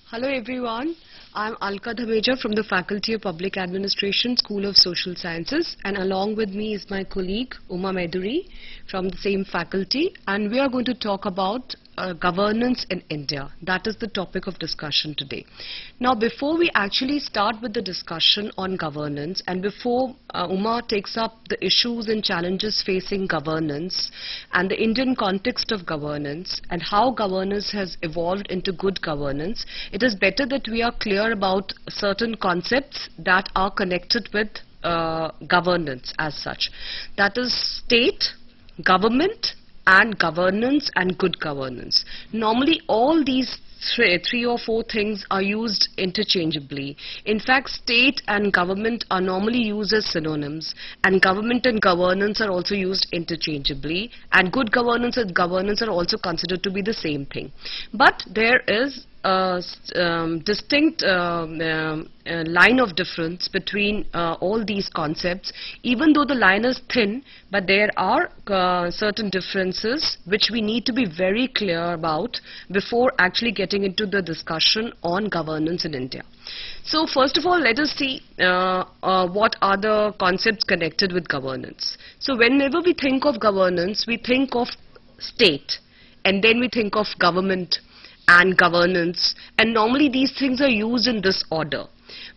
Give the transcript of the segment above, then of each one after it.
Hello everyone, I'm Alka Dhameja from the Faculty of Public Administration, School of Social Sciences, and along with me is my colleague Uma Meduri from the same faculty, and we are going to talk about governance in India. That is the topic of discussion today. Now before we actually start with the discussion on governance, and before Uma takes up the issues and challenges facing governance and the Indian context of governance and how governance has evolved into good governance, it is better that we are clear about certain concepts that are connected with governance as such. That is state, government, and governance and good governance. Normally all these three or four things are used interchangeably. In fact, state and government are normally used as synonyms, and government and governance are also used interchangeably, and good governance and governance are also considered to be the same thing. But there is a distinct line of difference between all these concepts, even though the line is thin, but there are certain differences which we need to be very clear about before actually getting into the discussion on governance in India. So first of all, let us see what are the concepts connected with governance. So whenever we think of governance, we think of state, and then we think of government and governance, and normally these things are used in this order.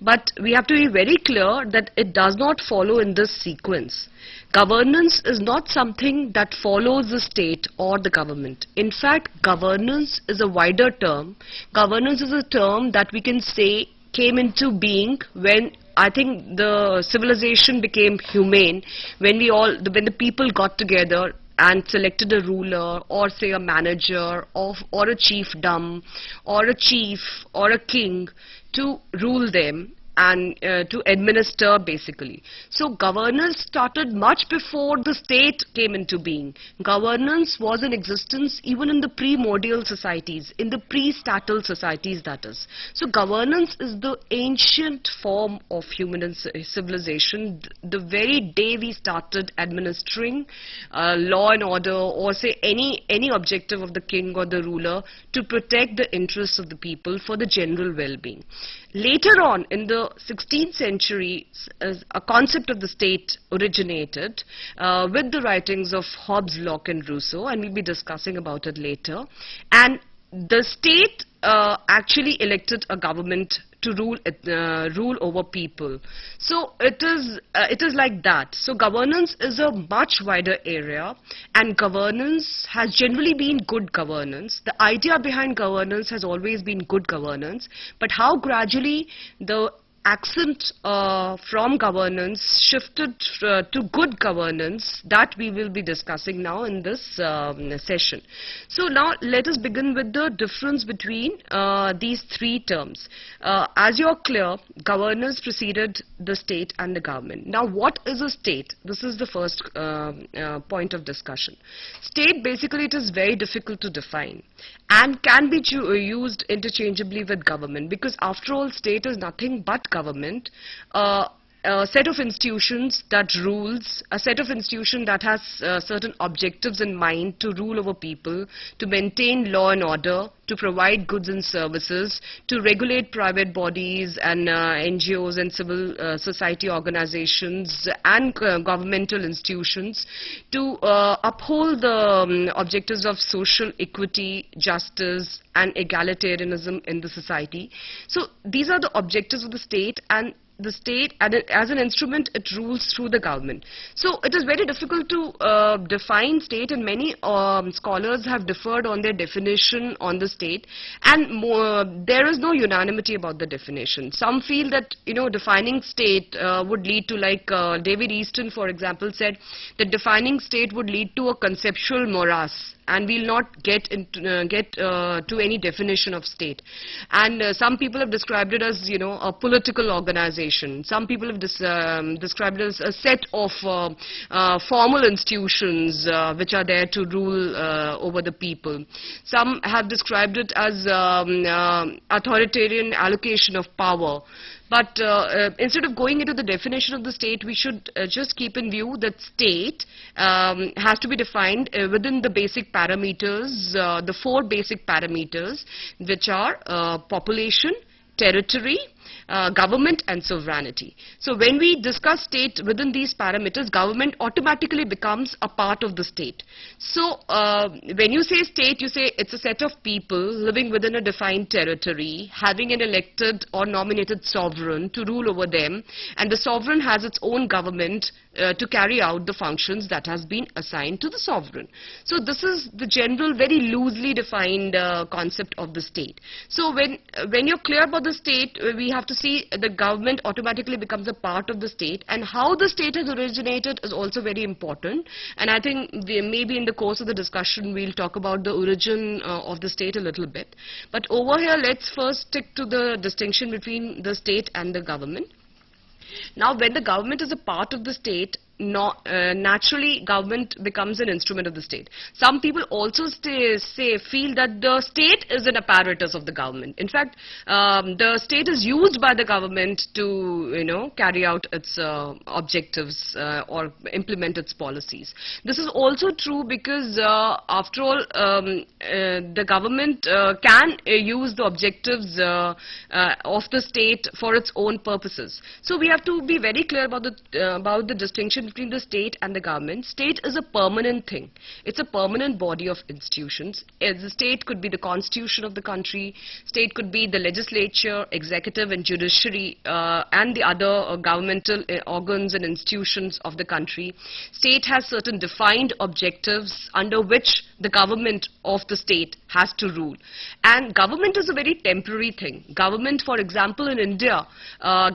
But we have to be very clear that it does not follow in this sequence. Governance is not something that follows the state or the government. In fact, governance is a wider term. Governance is a term that we can say came into being when I think the civilization became humane, when the people got together and selected a ruler, or say a manager, or a chiefdom, or a chief, or a king to rule them and to administer basically. So governance started much before the state came into being. Governance was in existence even in the primordial societies, in the pre-statal societies, that is. So governance is the ancient form of human civilization. The very day we started administering law and order, or say any objective of the king or the ruler to protect the interests of the people for the general well-being. Later on, in the 16th century, a concept of the state originated with the writings of Hobbes, Locke and Rousseau, and we'll be discussing about it later. And the state actually elected a government to rule over people. So it is like that. So governance is a much wider area, and governance has generally been good governance. The idea behind governance has always been good governance, but how gradually the accent from governance shifted to good governance, that we will be discussing now in this session. So now let us begin with the difference between these three terms. As you're clear, governance preceded the state and the government. Now what is a state? This is the first point of discussion. State, basically, it is very difficult to define and can be used interchangeably with government, because after all, state is nothing but government, a set of institutions that rules, a set of institutions that has certain objectives in mind to rule over people, to maintain law and order, to provide goods and services, to regulate private bodies and NGOs and civil society organizations and governmental institutions, to uphold the objectives of social equity, justice and egalitarianism in the society. So these are the objectives of the state, and the state, as an instrument, it rules through the government. So it is very difficult to define state, and many scholars have differed on their definition on the state, and there is no unanimity about the definition. Some feel that, defining state would lead to, like David Easton, for example, said that defining state would lead to a conceptual morass, and we'll not get to any definition of state. And some people have described it as, a political organization. organization. Some people have described it as a set of formal institutions which are there to rule over the people. Some have described it as authoritarian allocation of power. But instead of going into the definition of the state, we should just keep in view that state has to be defined within the basic parameters, the 4 basic parameters, which are population, territory, government and sovereignty. So when we discuss state within these parameters, government automatically becomes a part of the state. So when you say state, you say it's a set of people living within a defined territory, having an elected or nominated sovereign to rule over them, and the sovereign has its own government to carry out the functions that has been assigned to the sovereign. So this is the general, very loosely defined concept of the state. So when you're clear about the state, we have to see the government automatically becomes a part of the state, and how the state has originated is also very important. And I think maybe in the course of the discussion we'll talk about the origin of the state a little bit. But over here, let's first stick to the distinction between the state and the government. Now, when the government is a part of the state, naturally government becomes an instrument of the state. Some people also feel that the state is an apparatus of the government. In fact, the state is used by the government to carry out its objectives or implement its policies. This is also true because after all, the government can use the objectives of the state for its own purposes. So we have to be very clear about the distinction between the state and the government. State is a permanent thing. It's a permanent body of institutions. The state could be the constitution of the country. State could be the legislature, executive and judiciary and the other governmental organs and institutions of the country. State has certain defined objectives under which the government of the state has to rule. And government is a very temporary thing. Government, for example, in India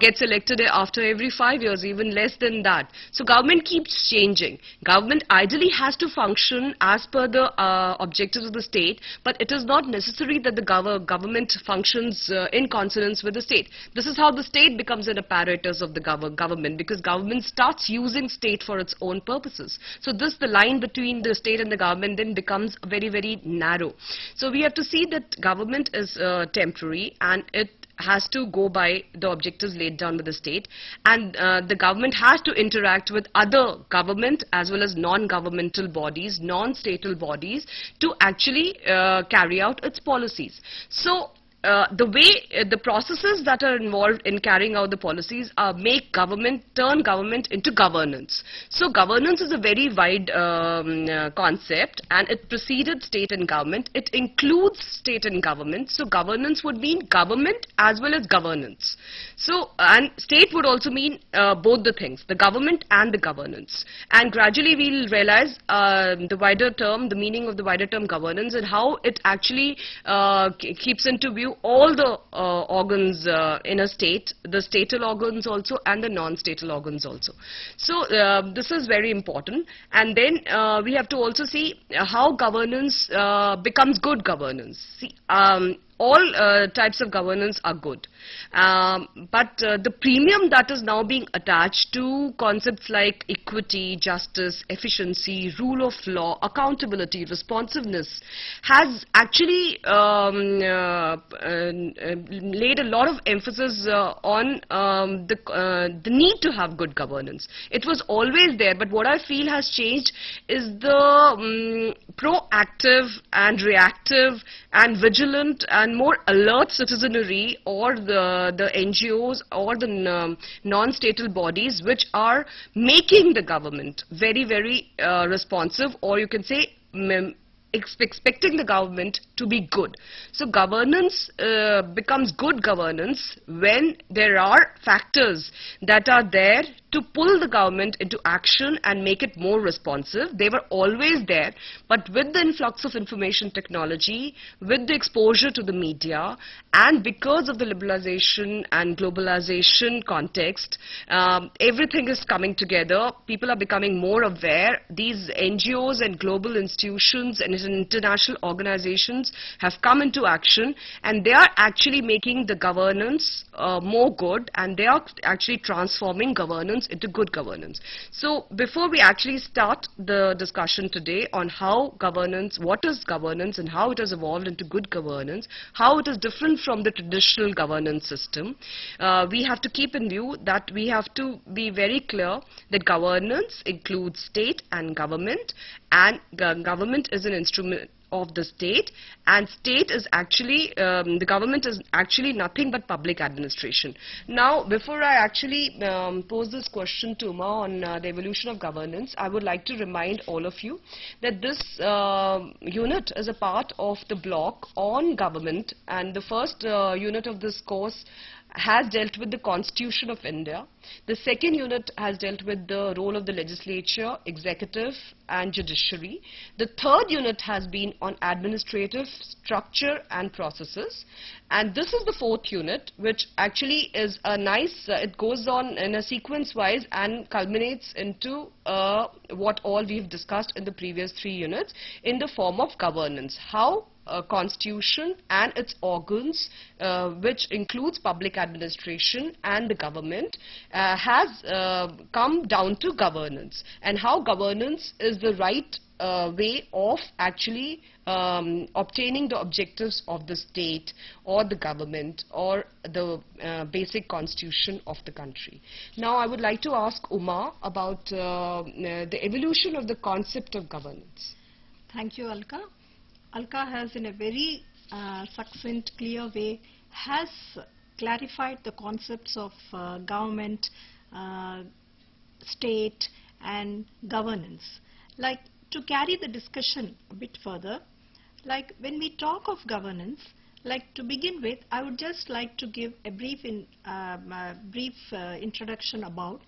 gets elected after every 5 years, even less than that. So government keeps changing. Government ideally has to function as per the objectives of the state, but it is not necessary that the government functions in consonance with the state. This is how the state becomes an apparatus of the government, because government starts using state for its own purposes. So the line between the state and the government then becomes very, very narrow. So we have to see that government is temporary, and it has to go by the objectives laid down by the state, and the government has to interact with other government as well as non-governmental bodies, non-statal bodies, to actually carry out its policies. So the way the processes that are involved in carrying out the policies turn government into governance. So governance is a very wide concept, and it preceded state and government. It includes state and government. So governance would mean government as well as governance. So, and state would also mean both the things, the government and the governance. And gradually we'll realize the meaning of the wider term governance, and how it actually keeps into view all the organs in a state, the statal organs also and the non-statal organs also. So this is very important. And then we have to also see how governance becomes good governance. See, all types of governance are good, but the premium that is now being attached to concepts like equity, justice, efficiency, rule of law, accountability, responsiveness has actually laid a lot of emphasis on the need to have good governance. It was always there, but what I feel has changed is the proactive and reactive and vigilant and more alert citizenry, or the NGOs or the non-statal bodies, which are making the government very, very responsive, or you can say expecting the government to be good. So governance becomes good governance when there are factors that are there to pull the government into action and make it more responsive. They were always there, but with the influx of information technology, with the exposure to the media, and because of the liberalization and globalization context, everything is coming together. People are becoming more aware. These NGOs and global institutions and and international organizations have come into action, and they are actually making the governance more good, and they are actually transforming governance into good governance. So before we actually start the discussion today on how governance, what is governance and how it has evolved into good governance, how it is different from the traditional governance system, we have to keep in view that we have to be very clear that governance includes state and government, and government is an instrument of the state, and state is actually, the government is actually nothing but public administration. Now, before I actually pose this question to Uma on the evolution of governance, I would like to remind all of you that this unit is a part of the block on government, and the first unit of this course has dealt with the Constitution of India. The second unit has dealt with the role of the legislature, executive and judiciary. The third unit has been on administrative structure and processes. And this is the fourth unit, which actually is a nice, it goes on in a sequence wise and culminates into what all we've discussed in the previous three units in the form of governance. How constitution and its organs, which includes public administration and the government, has come down to governance, and how governance is the right way of actually obtaining the objectives of the state or the government or the basic constitution of the country. Now I would like to ask Uma about the evolution of the concept of governance. Thank you, Alka. Alka has, in a very succinct, clear way, has clarified the concepts of government, state and governance. Like, to carry the discussion a bit further, like when we talk of governance, like to begin with, I would just like to give a brief introduction about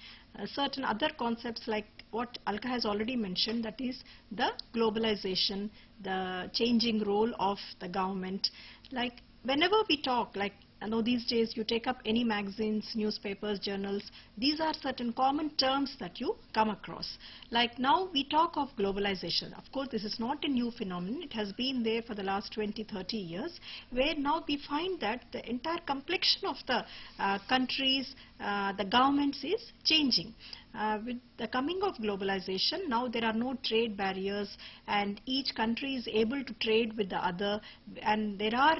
certain other concepts like what Alka has already mentioned, that is the globalization, the changing role of the government. Like whenever we talk, like I know these days you take up any magazines, newspapers, journals, these are certain common terms that you come across. Like now we talk of globalization. Of course, this is not a new phenomenon. It has been there for the last 20-30 years, where now we find that the entire complexion of the countries, the governments is changing. With the coming of globalization, now there are no trade barriers and each country is able to trade with the other, and there are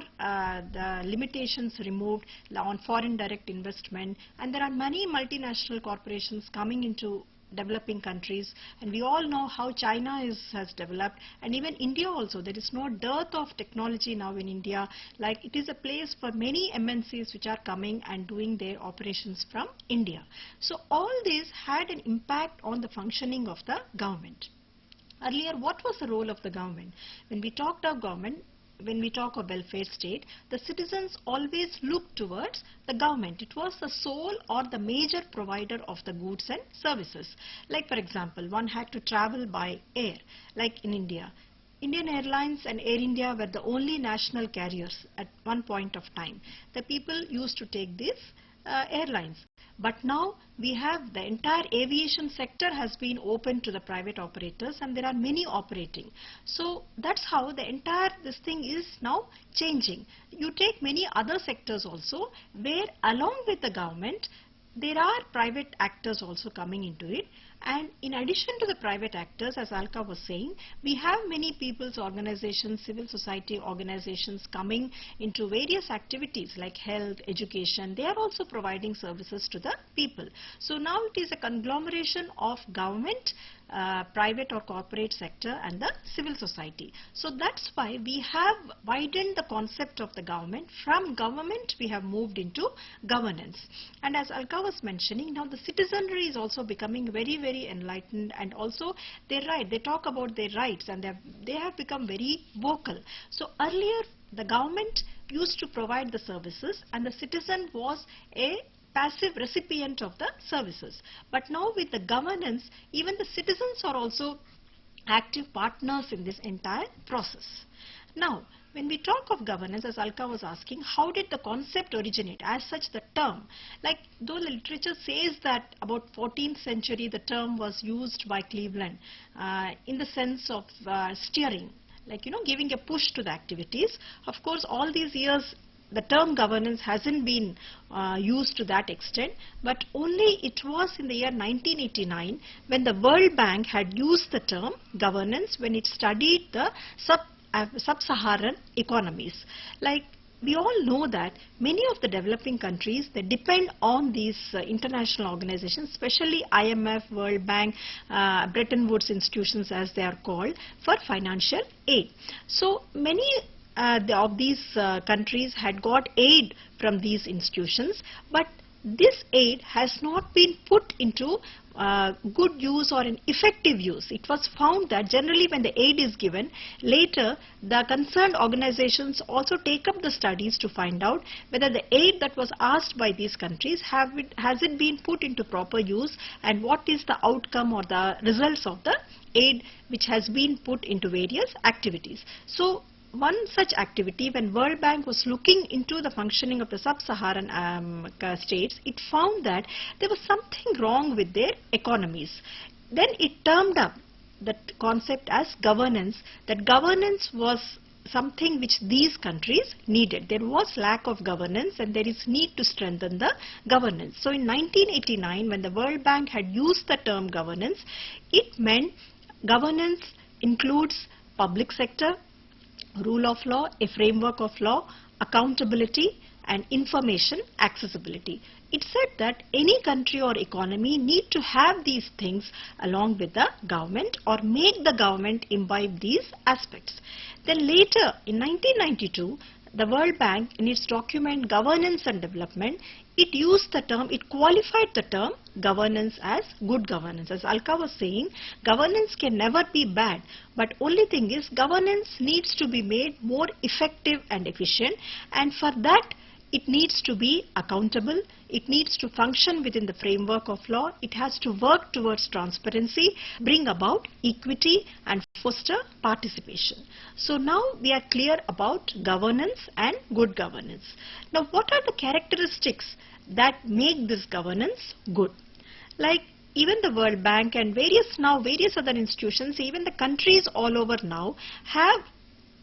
the limitations removed on foreign direct investment, and there are many multinational corporations coming into developing countries, and we all know how China has developed, and even India also. There is no dearth of technology now in India. Like it is a place for many MNCs which are coming and doing their operations from India. So all this had an impact on the functioning of the government. Earlier, what was the role of the government? When we talked of government, when we talk of welfare state, the citizens always looked towards the government. It was the sole or the major provider of the goods and services. Like for example, one had to travel by air, like in India. Indian Airlines and Air India were the only national carriers at one point of time. The people used to take these airlines. But now we have the entire aviation sector has been open to the private operators, and there are many operating. So that's how the entire this thing is now changing. You take many other sectors also, where along with the government there are private actors also coming into it. And in addition to the private actors, as Alka was saying, we have many people's organizations, civil society organizations coming into various activities like health, education. They are also providing services to the people. So now it is a conglomeration of government, private or corporate sector and the civil society. So that's why we have widened the concept of the government. From government we have moved into governance. And as Alka was mentioning, now the citizenry is also becoming very enlightened, and also their right. They talk about their rights, and they have become very vocal. So earlier the government used to provide the services and the citizen was a passive recipient of the services. But now with the governance, even the citizens are also active partners in this entire process. Now, when we talk of governance, as Alka was asking, how did the concept originate? As such, the term, like though the literature says that about 14th century the term was used by Cleveland in the sense of steering. like giving a push to the activities. Of course, all these years the term governance hasn't been used to that extent, but only it was in the year 1989 when the World Bank had used the term governance when it studied the sub-Saharan economies. Like, we all know that many of the developing countries, they depend on these international organizations, especially IMF, World Bank, Bretton Woods institutions as they are called, for financial aid. So many of these countries had got aid from these institutions, but this aid has not been put into good use or an effective use. It was found that generally when the aid is given, later the concerned organizations also take up the studies to find out whether the aid that was asked by these countries has it been put into proper use, and what is the outcome or the results of the aid which has been put into various activities. So one such activity, when World Bank was looking into the functioning of the sub-Saharan states, it found that there was something wrong with their economies. Then it termed up the concept as governance, that governance was something which these countries needed. There was lack of governance and there is need to strengthen the governance. So in 1989, when the World Bank had used the term governance, it meant governance includes public sector, rule of law, a framework of law, accountability and information accessibility. It said that any country or economy need to have these things along with the government or make the government imbibe these aspects. Then later in 1992, the World Bank in its document Governance and Development, it used the term, it qualified the term governance as good governance. As Alka was saying, governance can never be bad, but only thing is governance needs to be made more effective and efficient, and for that it needs to be accountable, it needs to function within the framework of law, it has to work towards transparency, bring about equity and foster participation. So now we are clear about governance and good governance. Now what are the characteristics that make this governance good? Like even the World Bank and various other institutions, even the countries all over now have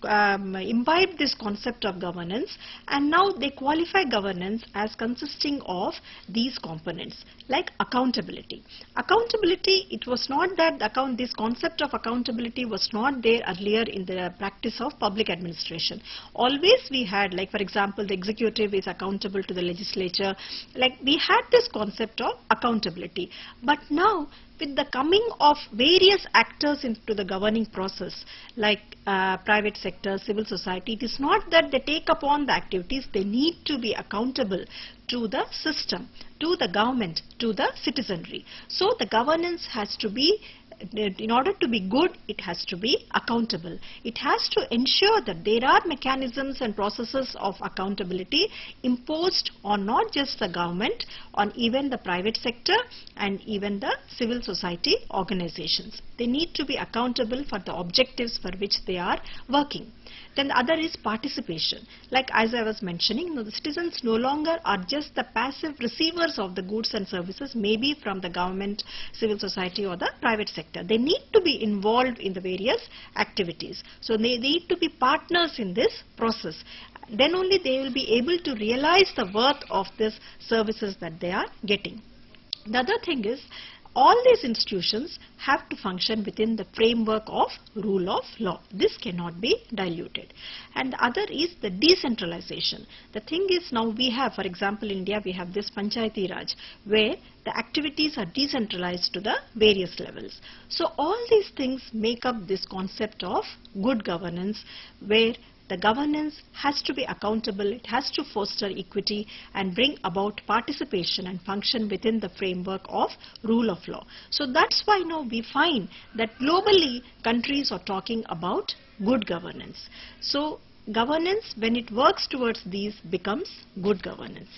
imbibed this concept of governance, and now they qualify governance as consisting of these components like accountability. Accountability, it was not that this concept of accountability was not there earlier in the practice of public administration. Always we had, like for example, the executive is accountable to the legislature, like we had this concept of accountability. But now with the coming of various actors into the governing process, like private sector, civil society, it is not that they take upon the activities, they need to be accountable to the system, to the government, to the citizenry. So the governance has to be, in order to be good, it has to be accountable. It has to ensure that there are mechanisms and processes of accountability imposed on not just the government, on even the private sector and even the civil society organizations. They need to be accountable for the objectives for which they are working. Then the other is participation. Like as I was mentioning, the citizens no longer are just the passive receivers of the goods and services, maybe from the government, civil society or the private sector. They need to be involved in the various activities. So they need to be partners in this process. Then only they will be able to realize the worth of these services that they are getting. The other thing is, all these institutions have to function within the framework of rule of law. This cannot be diluted. And the other is the decentralization. The thing is, now we have, for example, in India, we have this Panchayati Raj, where the activities are decentralized to the various levels. So all these things make up this concept of good governance, where the governance has to be accountable, it has to foster equity and bring about participation and function within the framework of rule of law. So that's why now we find that globally countries are talking about good governance. So governance, when it works towards these, becomes good governance.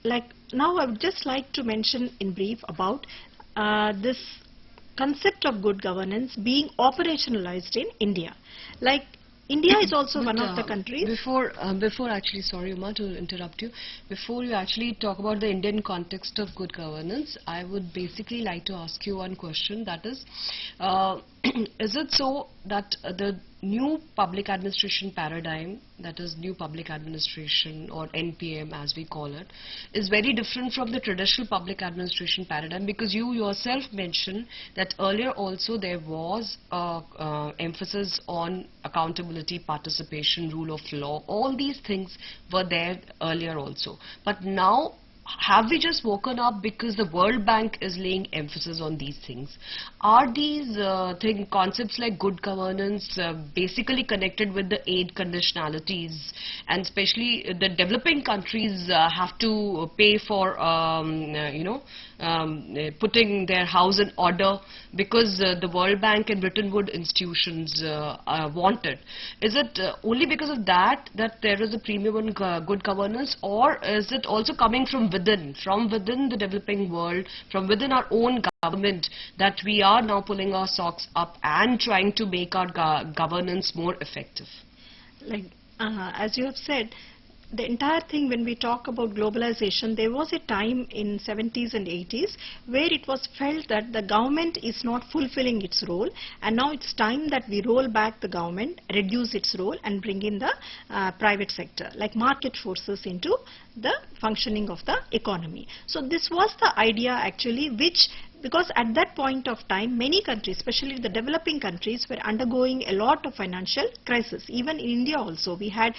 Like now I would just like to mention in brief about this concept of good governance being operationalized in India. Like India is also But one of the countries. before actually, sorry Uma to interrupt you, before you actually talk about the Indian context of good governance, I would basically like to ask you one question, that uh, is it so that the new public administration paradigm, that is new public administration or NPM as we call it, is very different from the traditional public administration paradigm? Because you yourself mentioned that earlier also there was emphasis on accountability, participation, rule of law. All these things were there earlier also. But now, have we just woken up because the World Bank is laying emphasis on these things? Are these concepts like good governance basically connected with the aid conditionalities, and especially the developing countries have to pay for putting their house in order because the World Bank and Bretton Woods institutions want it? Is it only because of that that there is a premium on good governance, or is it also coming from within the developing world, from within our own government, that we are now pulling our socks up and trying to make our governance more effective? Like as you have said, the entire thing, when we talk about globalization, there was a time in 70s and 80s where it was felt that the government is not fulfilling its role, and now it's time that we roll back the government, reduce its role and bring in the private sector, like market forces, into the functioning of the economy. So this was the idea actually, which, because at that point of time many countries, especially the developing countries, were undergoing a lot of financial crisis. Even in India also we had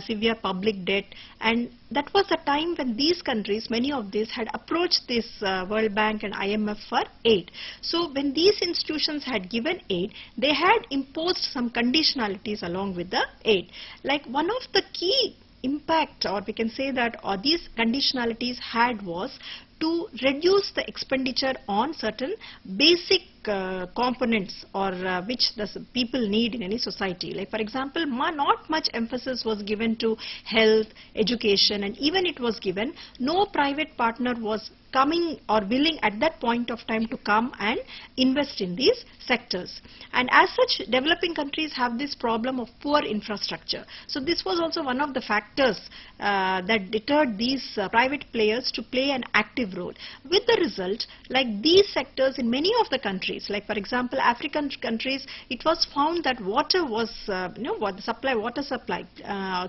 severe public debt, and that was the time when these countries, many of these, had approached this World Bank and IMF for aid. So when these institutions had given aid, they had imposed some conditionalities along with the aid. Like one of the key impact, or we can say that, or these conditionalities had, was to reduce the expenditure on certain basic components, or which the people need in any society. Like for example, not much emphasis was given to health, education, and even it was given, no private partner was coming or willing at that point of time to come and invest in these sectors. And as such, developing countries have this problem of poor infrastructure. So this was also one of the factors that deterred these private players to play an active role. With the result, like these sectors in many of the countries, like for example African countries, it was found that water was, water supply,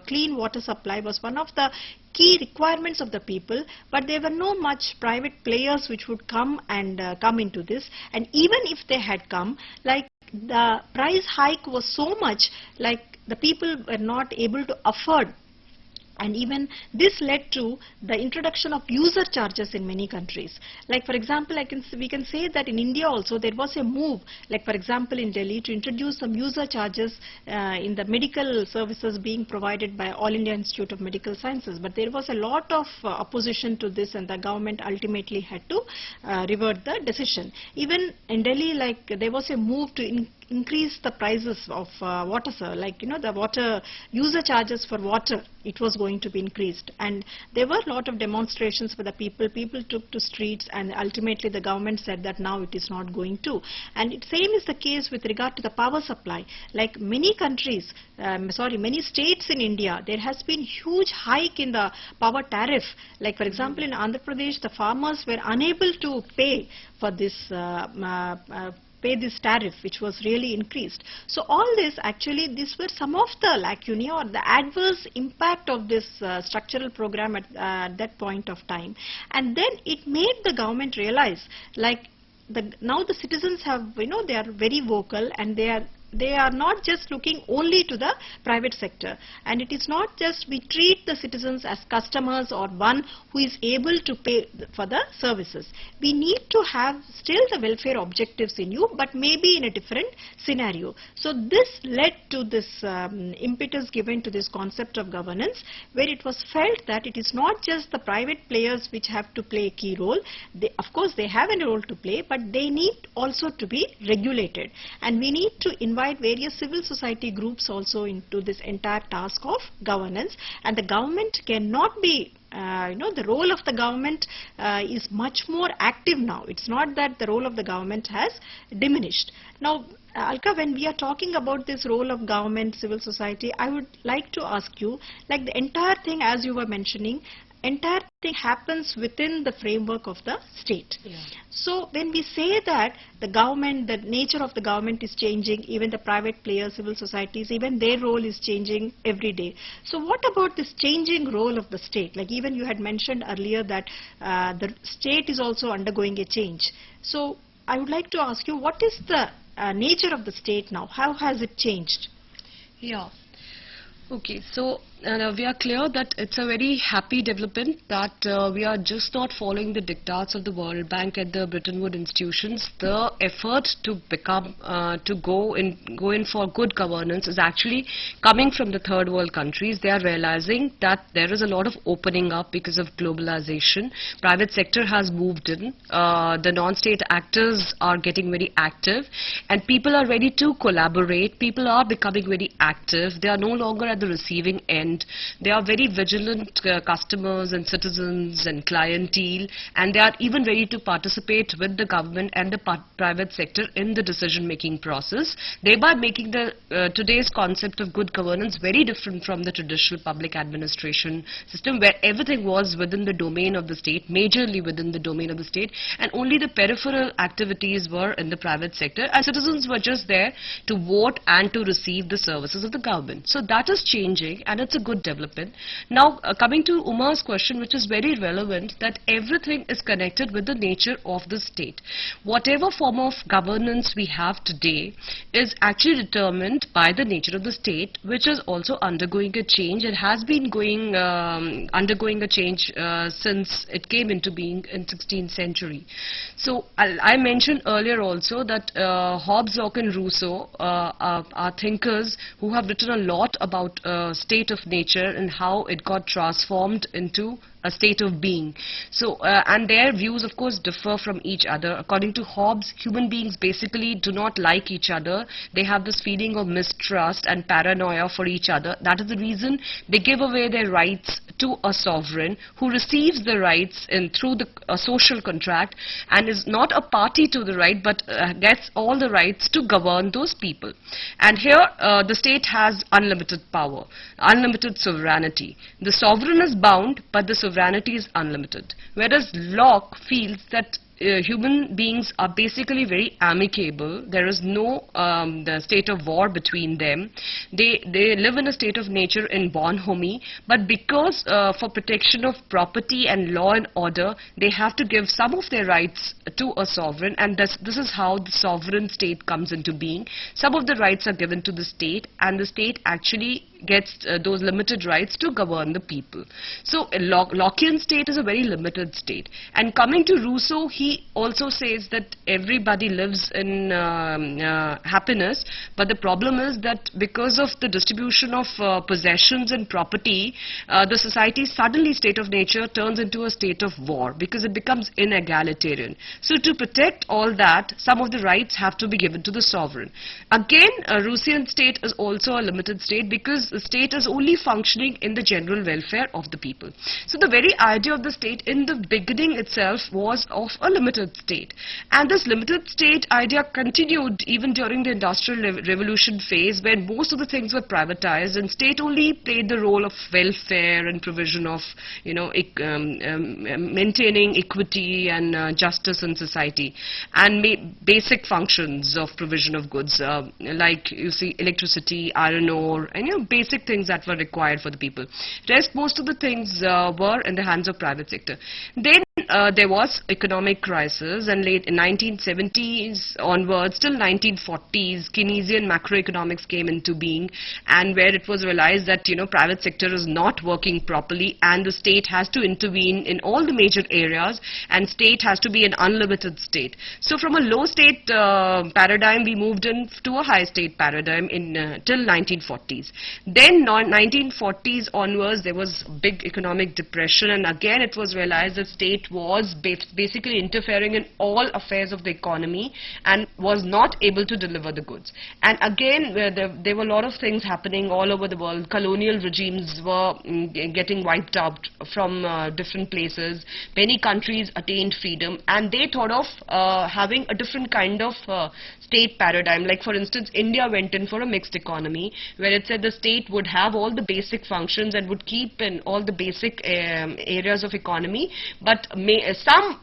clean water supply was one of the key requirements of the people, but there were no much private players which would come and come into this. And even if they had come, like the price hike was so much, like the people were not able to afford. And even this led to the introduction of user charges in many countries. Like for example, we can say that in India also there was a move, like for example in Delhi, to introduce some user charges in the medical services being provided by All India Institute of Medical Sciences. But there was a lot of opposition to this, and the government ultimately had to revert the decision. Even in Delhi, like there was a move to increase the prices of water, like the water user charges for water, it was going to be increased. And there were a lot of demonstrations for the people took to streets, and ultimately the government said that now it is not going to. And same is the case with regard to the power supply. Like many countries, many states in India, there has been huge hike in the power tariff. Like for example in Andhra Pradesh, the farmers were unable to pay for this pay this tariff, which was really increased. So all this, actually these were some of the lacunae or the adverse impact of this structural program at that point of time. And then it made the government realize, like now the citizens have, they are very vocal, and they are not just looking only to the private sector. And it is not just we treat the citizens as customers or one who is able to pay for the services. We need to have still the welfare objectives in you, but maybe in a different scenario. So this led to this impetus given to this concept of governance, where it was felt that it is not just the private players which have to play a key role. Of course they have a role to play, but they need also to be regulated. And we need to invite various civil society groups also into this entire task of governance. And the government cannot be the role of the government is much more active now. It's not that the role of the government has diminished. Now, Alka, when we are talking about this role of government, civil society, I would like to ask you, like the entire thing, as you were mentioning, entire thing happens within the framework of the state. Yeah. So when we say that the government, the nature of the government is changing, even the private players, civil societies, even their role is changing every day. So what about this changing role of the state? Like even you had mentioned earlier that the state is also undergoing a change. So I would like to ask you, what is the nature of the state now? How has it changed? Yeah. Okay, so we are clear that it's a very happy development that we are just not following the diktats of the World Bank and the Bretton Woods institutions. The effort to become, to go in for good governance is actually coming from the third world countries. They are realizing that there is a lot of opening up because of globalization. Private sector has moved in. The non-state actors are getting very active, and people are ready to collaborate. People are becoming very active. They are no longer at the receiving end. They are very vigilant customers and citizens and clientele, and they are even ready to participate with the government and the private sector in the decision-making process, thereby making the today's concept of good governance very different from the traditional public administration system, where everything was within the domain of the state, majorly within the domain of the state, and only the peripheral activities were in the private sector, and citizens were just there to vote and to receive the services of the government. So that is changing, and it's a good development. Now, coming to Uma's question, which is very relevant, that everything is connected with the nature of the state. Whatever form of governance we have today is actually determined by the nature of the state, which is also undergoing a change. It has been undergoing a change since it came into being in 16th century. So, I mentioned earlier also that Hobbes, Locke and Rousseau are thinkers who have written a lot about state of nature and how it got transformed into a state of being. So, and their views of course differ from each other. According to Hobbes, human beings basically do not like each other. They have this feeling of mistrust and paranoia for each other. That is the reason they give away their rights to a sovereign who receives the rights through a social contract and is not a party to the right, but gets all the rights to govern those people. And here the state has unlimited power, unlimited sovereignty. The sovereign is bound, but the sovereignty is unlimited. Whereas Locke feels that human beings are basically very amicable. There is no the state of war between them. They live in a state of nature in bonhomie, but because for protection of property and law and order, they have to give some of their rights to a sovereign, and this is how the sovereign state comes into being. Some of the rights are given to the state, and the state actually gets those limited rights to govern the people. So a Lockean state is a very limited state. And coming to Rousseau, he also says that everybody lives in happiness, but the problem is that because of the distribution of possessions and property, the society's suddenly state of nature turns into a state of war because it becomes inegalitarian. So to protect all that, some of the rights have to be given to the sovereign. Again, a Rousseauian state is also a limited state because the state is only functioning in the general welfare of the people. So the very idea of the state in the beginning itself was of a limited state. And this limited state idea continued even during the Industrial Revolution phase, where most of the things were privatized and state only played the role of welfare and provision of, maintaining equity and justice in society, and basic functions of provision of goods, like you see electricity, iron ore, and basic things that were required for the people. Rest, most of the things were in the hands of private sector. Then there was economic crisis, and late in 1970s onwards till 1940s, Keynesian macroeconomics came into being, and where it was realized that private sector is not working properly, and the state has to intervene in all the major areas, and state has to be an unlimited state. So from a low state paradigm, we moved in to a high state paradigm in till 1940s. Then 1940s onwards, there was big economic depression, and again it was realized that state was basically interfering in all affairs of the economy and was not able to deliver the goods. And again, there were a lot of things happening all over the world. Colonial regimes were getting wiped out from different places. Many countries attained freedom, and they thought of having a different kind of state paradigm. Like for instance, India went in for a mixed economy, where it said the state would have all the basic functions and would keep in all the basic areas of economy, but some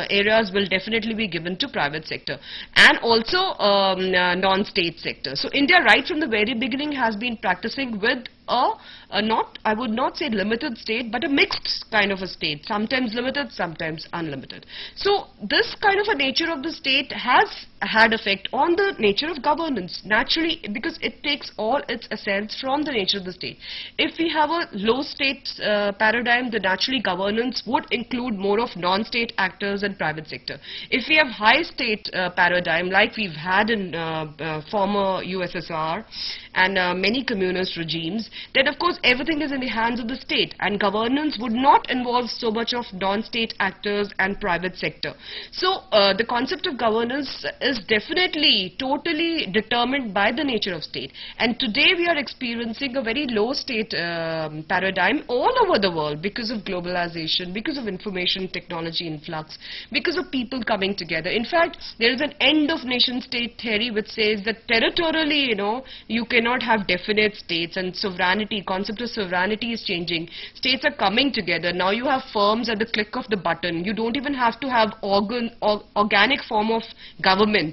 areas will definitely be given to private sector, and also non-state sector. So India right from the very beginning has been practicing with I would not say limited state, but a mixed kind of a state, sometimes limited, sometimes unlimited. So this kind of a nature of the state has had effect on the nature of governance, naturally, because it takes all its essence from the nature of the state. If we have a low state paradigm, then naturally governance would include more of non-state actors and private sector. If we have high state paradigm, like we've had in former USSR and many communist regimes, then of course everything is in the hands of the state, and governance would not involve so much of non-state actors and private sector. So the concept of governance is definitely totally determined by the nature of state, and today we are experiencing a very low state paradigm all over the world because of globalization, because of information technology influx, because of people coming together. In fact, there is an end of nation state theory which says that territorially, you cannot have definite states, and sovereignty, concept of sovereignty is changing. States are coming together. Now you have firms at the click of the button. You don't even have to have organic form of government.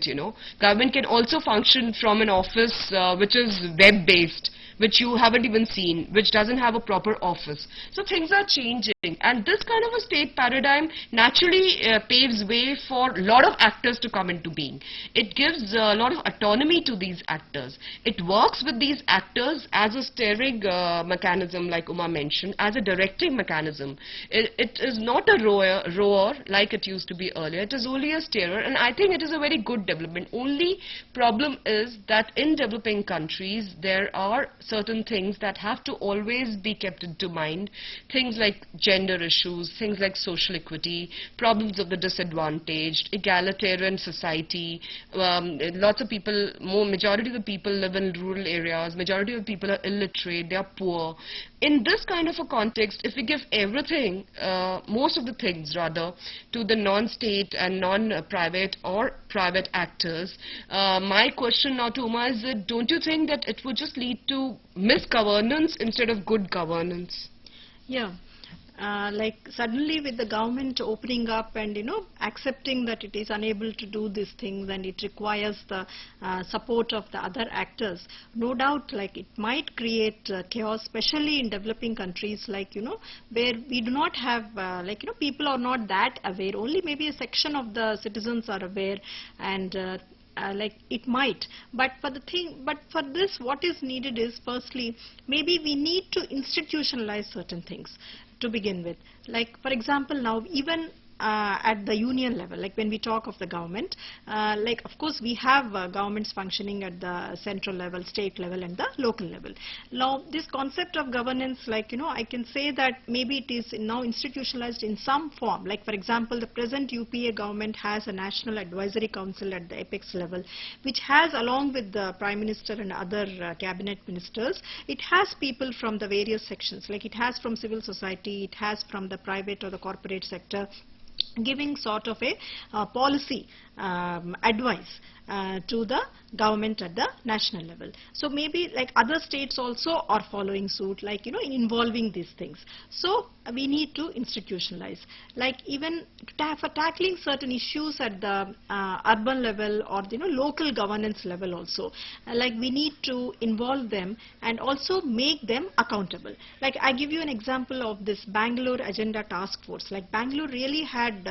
Government can also function from an office which is web-based, which you haven't even seen, which doesn't have a proper office. So things are changing, and this kind of a state paradigm naturally paves way for a lot of actors to come into being. It gives a lot of autonomy to these actors. It works with these actors as a steering mechanism, like Uma mentioned, as a directing mechanism. It is not a rower like it used to be earlier. It is only a steerer, and I think it is a very good development. Only problem is that in developing countries, there are certain things that have to always be kept into mind. Things like gender issues, things like social equity, problems of the disadvantaged, egalitarian society. Lots of people, majority of the people live in rural areas, majority of the people are illiterate, they are poor. In this kind of a context, if we give everything, most of the things rather, to the non-state and non-private or private actors, my question now to Uma is that don't you think that it would just lead to misgovernance instead of good governance? Yeah. Like suddenly with the government opening up and accepting that it is unable to do these things and it requires the support of the other actors, no doubt like it might create chaos, especially in developing countries, like where we do not have people are not that aware. Only maybe a section of the citizens are aware, and like it might, but for this what is needed is, firstly, maybe we need to institutionalize certain things to begin with. Like for example, now even at the union level, like when we talk of the government, like of course we have governments functioning at the central level, state level and the local level. Now this concept of governance, like I can say that maybe it is now institutionalized in some form. Like for example, the present UPA government has a National Advisory Council at the apex level, which has, along with the Prime Minister and other cabinet ministers, it has people from the various sections, like it has from civil society, it has from the private or the corporate sector, giving sort of a policy advice to the government at the national level. So maybe like other states also are following suit, like in involving these things. So we need to institutionalize, like even for tackling certain issues at the urban level or local governance level also, like we need to involve them and also make them accountable. Like I give you an example of this Bangalore Agenda Task Force. Like Bangalore really had had,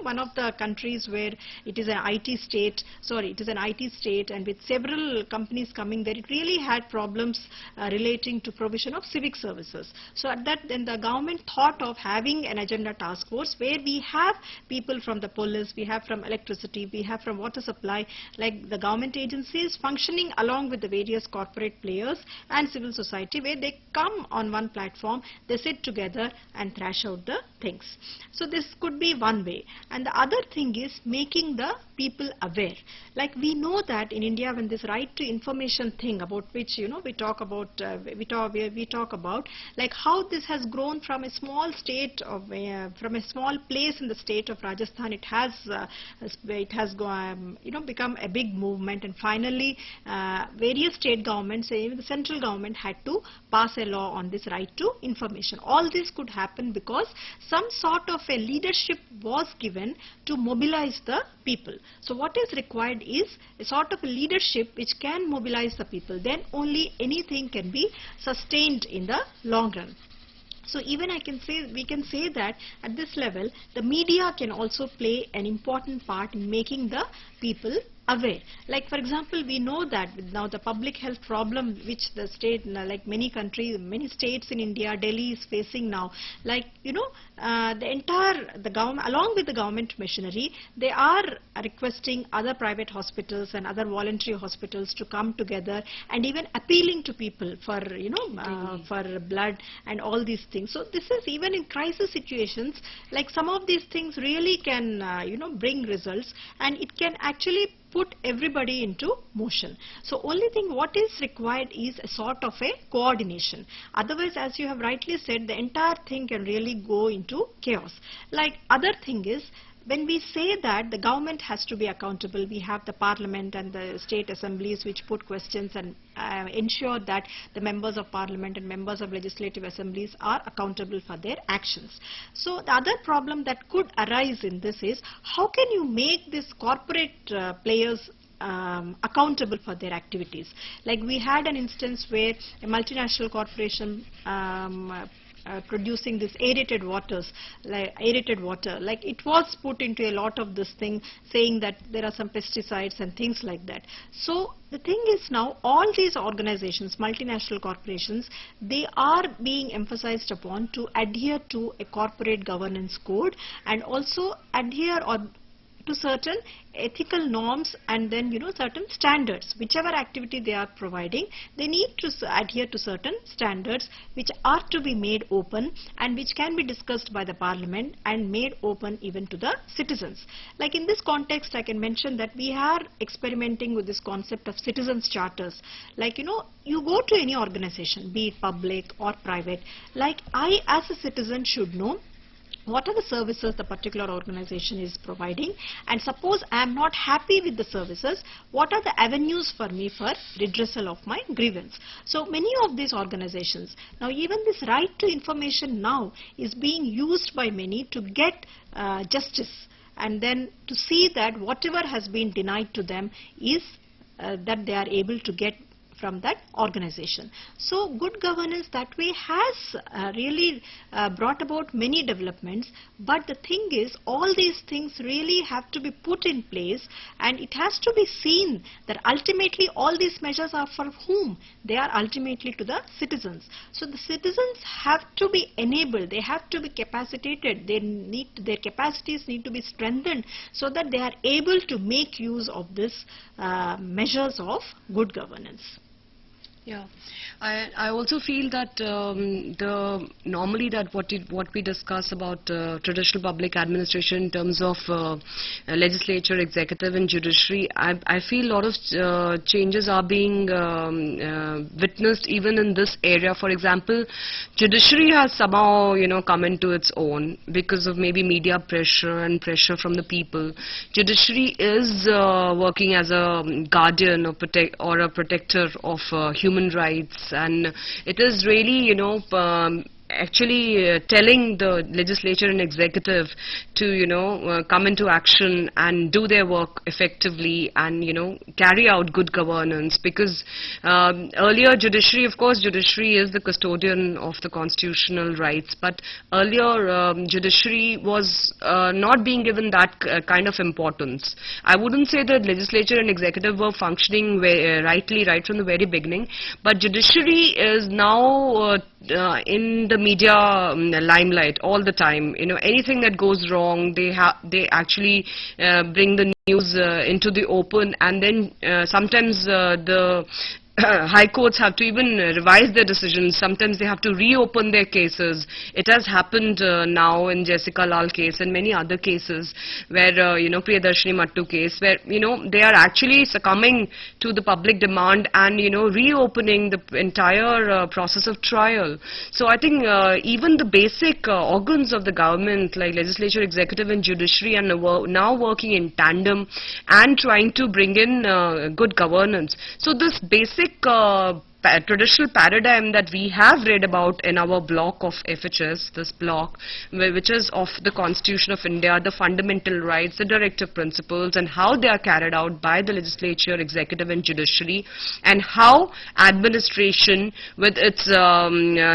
one of the countries where it is an IT state, and with several companies coming there, it really had problems relating to provision of civic services. So at that, then the government thought of having an agenda task force where we have people from the police, we have from electricity, we have from water supply, like the government agencies functioning along with the various corporate players and civil society, where they come on one platform, they sit together and thrash out the things. So this could be one way. And the other thing is making the people aware. Like we know that in India, when this right to information thing, about which we talk about, like how this has grown from a small state of from a small place in the state of Rajasthan, it has become a big movement, and finally various state governments, even the central government, had to pass a law on this right to information. All this could happen because some sort of a leadership was given to mobilize the people. So what is required is a sort of a leadership which can mobilize the people. Then only anything can be sustained in the long run. So even we can say that at this level, the media can also play an important part in making the people aware. Like for example, we know that now the public health problem which the state, like many countries, many states in India, Delhi is facing now, like the government, along with the government machinery, they are requesting other private hospitals and other voluntary hospitals to come together, and even appealing to people for for blood and all these things. So this is, even in crisis situations, like some of these things really can bring results, and it can actually put everybody into motion. So only thing what is required is a sort of a coordination. Otherwise, as you have rightly said, the entire thing can really go into chaos. Like other thing is, when we say that the government has to be accountable, we have the parliament and the state assemblies which put questions and ensure that the members of parliament and members of legislative assemblies are accountable for their actions. So the other problem that could arise in this is, how can you make this corporate players accountable for their activities? Like we had an instance where a multinational corporation producing this aerated water, like it was put into a lot of this thing, saying that there are some pesticides and things like that. So the thing is, now all these organizations, multinational corporations, they are being emphasized upon to adhere to a corporate governance code, and also adhere to certain ethical norms, and then certain standards. Whichever activity they are providing, they need to adhere to certain standards which are to be made open and which can be discussed by the parliament and made open even to the citizens. Like in this context, I can mention that we are experimenting with this concept of citizens charters. Like you go to any organization, be it public or private, like I as a citizen should know what are the services the particular organization is providing, and suppose I am not happy with the services, what are the avenues for me for redressal of my grievance. So many of these organizations, now even this right to information now is being used by many to get justice, and then to see that whatever has been denied to them is that they are able to get from that organization. So good governance that way has really brought about many developments, but the thing is, all these things really have to be put in place, and it has to be seen that ultimately all these measures are for whom? They are ultimately to the citizens. So the citizens have to be enabled, they have to be capacitated, their capacities need to be strengthened so that they are able to make use of this measures of good governance. Yeah, I also feel that normally that what we discuss about traditional public administration in terms of legislature, executive and judiciary, I feel a lot of changes are being witnessed even in this area. For example, judiciary has somehow come into its own because of maybe media pressure and pressure from the people. Judiciary is working as a guardian or a protector of human rights, and it is really actually telling the legislature and executive to, come into action and do their work effectively and, carry out good governance. Because earlier judiciary, of course, judiciary is the custodian of the constitutional rights, but earlier judiciary was not being given that kind of importance. I wouldn't say that legislature and executive were functioning rightly right from the very beginning, but judiciary is now in the media limelight all the time. Anything that goes wrong, they actually bring the news into the open, and then sometimes the high courts have to even revise their decisions. Sometimes they have to reopen their cases. It has happened now in Jessica Lal case and many other cases where, Priyadarshini Mattu case, where, they are actually succumbing to the public demand and, reopening the entire process of trial. So I think even the basic organs of the government, like legislature, executive and judiciary, are now working in tandem and trying to bring in good governance. So this basic traditional paradigm that we have read about in our block of FHS, this block, which is of the Constitution of India, the fundamental rights, the directive principles, and how they are carried out by the legislature, executive and judiciary, and how administration, with its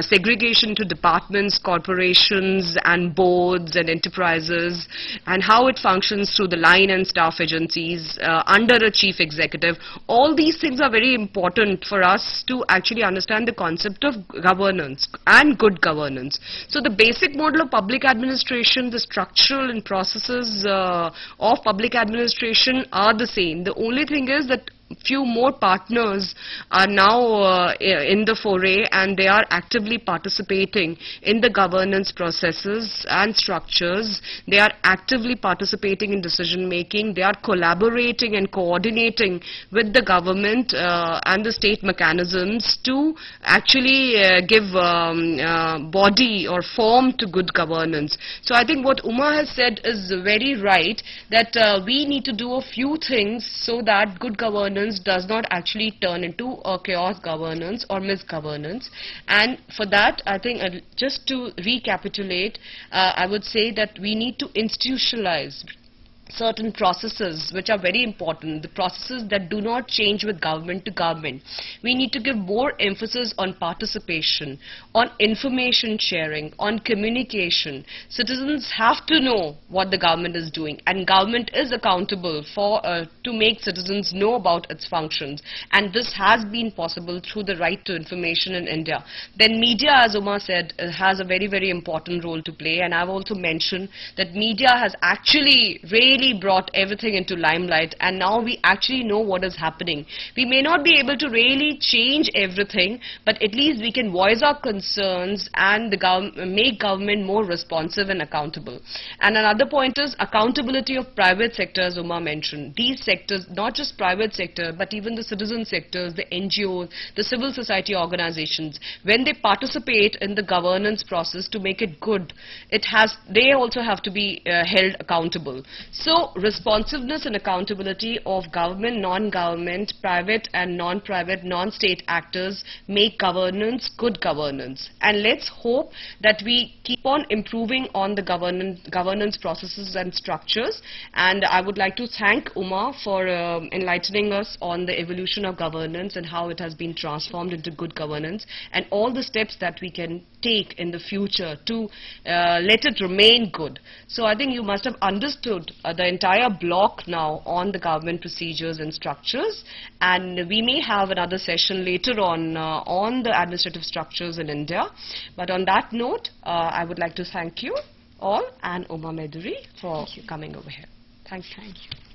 segregation to departments, corporations and boards and enterprises, and how it functions through the line and staff agencies under a chief executive, all these things are very important for us to actually understand the concept of governance and good governance. So the basic model of public administration, the structural and processes of public administration are the same. The only thing is that few more partners are now in the foray, and they are actively participating in the governance processes and structures. They are actively participating in decision making. They are collaborating and coordinating with the government and the state mechanisms to actually give body or form to good governance. So I think what Uma has said is very right, that we need to do a few things so that good governance does not actually turn into a chaos governance or misgovernance. And for that, I think just to recapitulate, I would say that we need to institutionalize certain processes which are very important, the processes that do not change with government to government. We need to give more emphasis on participation, on information sharing, on communication. Citizens have to know what the government is doing, and government is accountable for to make citizens know about its functions, and this has been possible through the right to information in India. Then media, as Uma said, has a very, very important role to play, and I've also mentioned that media has actually really brought everything into limelight, and now we actually know what is happening. We may not be able to really change everything, but at least we can voice our concerns and make government more responsive and accountable. And another point is accountability of private sector, as Uma mentioned. These sectors, not just private sector, but even the citizen sectors, the NGOs, the civil society organizations, when they participate in the governance process to make it good, they also have to be held accountable. So responsiveness and accountability of government, non-government, private and non-private, non-state actors make governance good governance. And let's hope that we keep on improving on the governance processes and structures. And I would like to thank Uma for enlightening us on the evolution of governance and how it has been transformed into good governance, and all the steps that we can take in the future to let it remain good. So I think you must have understood the entire block now on the government procedures and structures, and we may have another session later on the administrative structures in India. But on that note, I would like to thank you all and Uma Meduri for coming over here. Thank you.